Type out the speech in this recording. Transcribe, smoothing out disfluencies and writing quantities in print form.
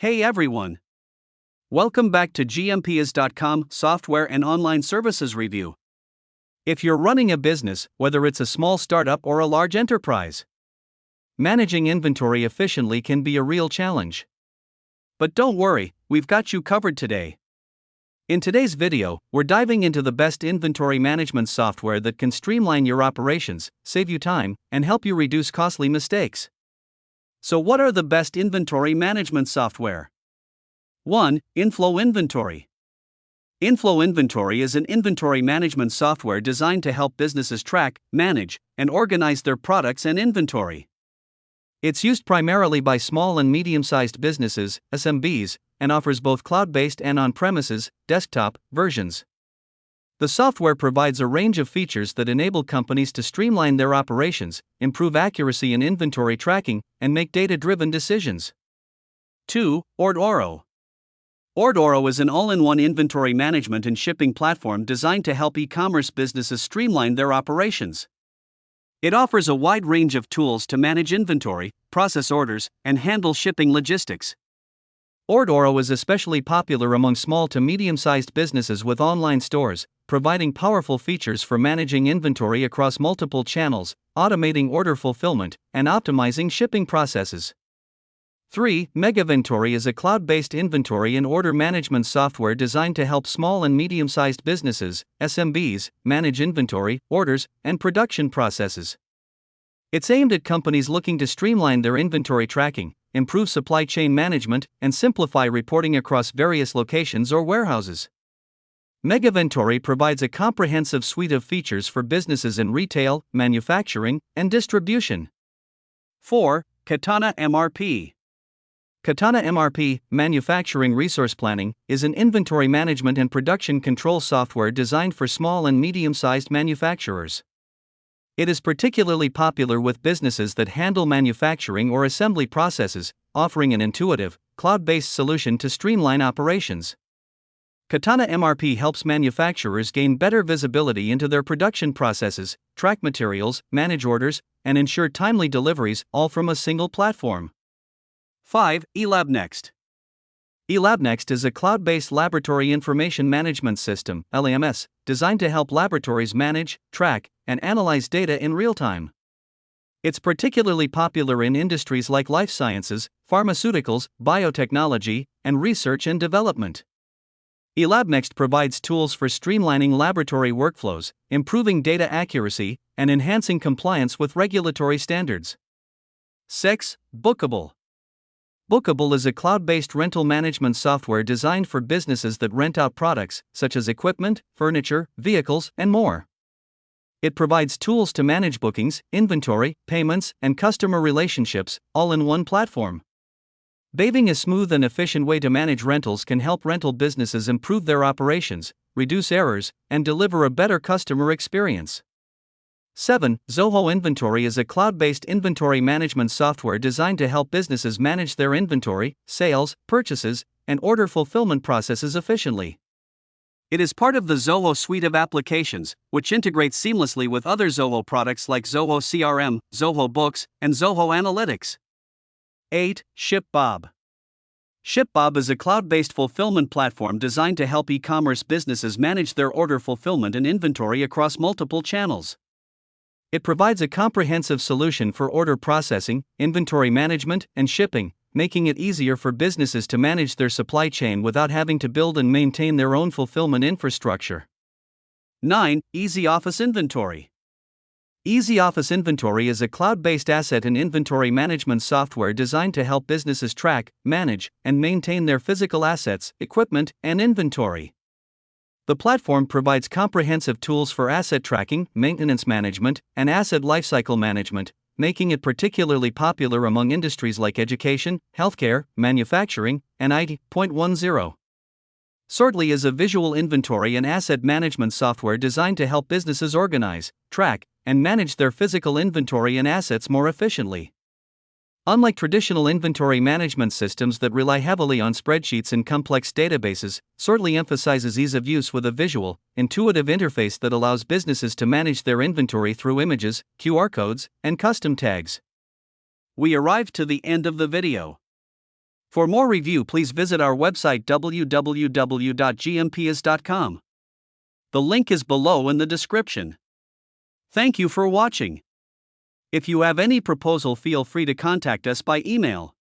Hey everyone! Welcome back to gmps.com Software and Online Services Review. If you're running a business, whether it's a small startup or a large enterprise, managing inventory efficiently can be a real challenge. But don't worry, we've got you covered today. In today's video, we're diving into the best inventory management software that can streamline your operations, save you time, and help you reduce costly mistakes. So what are the best inventory management software? 1. Inflow Inventory. Inflow Inventory is an inventory management software designed to help businesses track, manage, and organize their products and inventory. It's used primarily by small and medium-sized businesses, SMBs, and offers both cloud-based and on-premises, desktop, versions. The software provides a range of features that enable companies to streamline their operations, improve accuracy in inventory tracking, and make data-driven decisions. 2. Ordoro. Ordoro is an all-in-one inventory management and shipping platform designed to help e-commerce businesses streamline their operations. It offers a wide range of tools to manage inventory, process orders, and handle shipping logistics. Ordoro is especially popular among small to medium-sized businesses with online stores, providing powerful features for managing inventory across multiple channels, automating order fulfillment, and optimizing shipping processes. 3. Megaventory is a cloud-based inventory and order management software designed to help small and medium-sized businesses, SMBs, manage inventory, orders, and production processes. It's aimed at companies looking to streamline their inventory tracking, improve supply chain management, and simplify reporting across various locations or warehouses. Megaventory provides a comprehensive suite of features for businesses in retail, manufacturing, and distribution. 4. Katana MRP. Katana MRP, Manufacturing Resource Planning, is an inventory management and production control software designed for small and medium-sized manufacturers. It is particularly popular with businesses that handle manufacturing or assembly processes, offering an intuitive, cloud-based solution to streamline operations. Katana MRP helps manufacturers gain better visibility into their production processes, track materials, manage orders, and ensure timely deliveries, all from a single platform. 5. eLabNext. eLabNext is a cloud-based laboratory information management system, LAMS, designed to help laboratories manage, track, and analyze data in real time. It's particularly popular in industries like life sciences, pharmaceuticals, biotechnology, and research and development. eLabNext provides tools for streamlining laboratory workflows, improving data accuracy, and enhancing compliance with regulatory standards. 6. Bookable. Bookable is a cloud-based rental management software designed for businesses that rent out products, such as equipment, furniture, vehicles, and more. It provides tools to manage bookings, inventory, payments, and customer relationships, all in one platform. Being a smooth and efficient way to manage rentals can help rental businesses improve their operations, reduce errors, and deliver a better customer experience. 7. Zoho Inventory is a cloud-based inventory management software designed to help businesses manage their inventory, sales, purchases, and order fulfillment processes efficiently. It is part of the Zoho suite of applications, which integrates seamlessly with other Zoho products like Zoho CRM, Zoho Books, and Zoho Analytics. 8. ShipBob. ShipBob is a cloud-based fulfillment platform designed to help e-commerce businesses manage their order fulfillment and inventory across multiple channels. It provides a comprehensive solution for order processing, inventory management, and shipping, making it easier for businesses to manage their supply chain without having to build and maintain their own fulfillment infrastructure. 9. Easy Office Inventory. Easy Office Inventory is a cloud-based asset and inventory management software designed to help businesses track, manage, and maintain their physical assets, equipment, and inventory. The platform provides comprehensive tools for asset tracking, maintenance management, and asset lifecycle management, making it particularly popular among industries like education, healthcare, manufacturing, and IT.10. Sortly is a visual inventory and asset management software designed to help businesses organize, track, and manage their physical inventory and assets more efficiently. Unlike traditional inventory management systems that rely heavily on spreadsheets and complex databases, Sortly emphasizes ease of use with a visual, intuitive interface that allows businesses to manage their inventory through images, QR codes, and custom tags. We arrived to the end of the video. For more review, please visit our website www.gmps.com. The link is below in the description. Thank you for watching. If you have any proposal, feel free to contact us by email.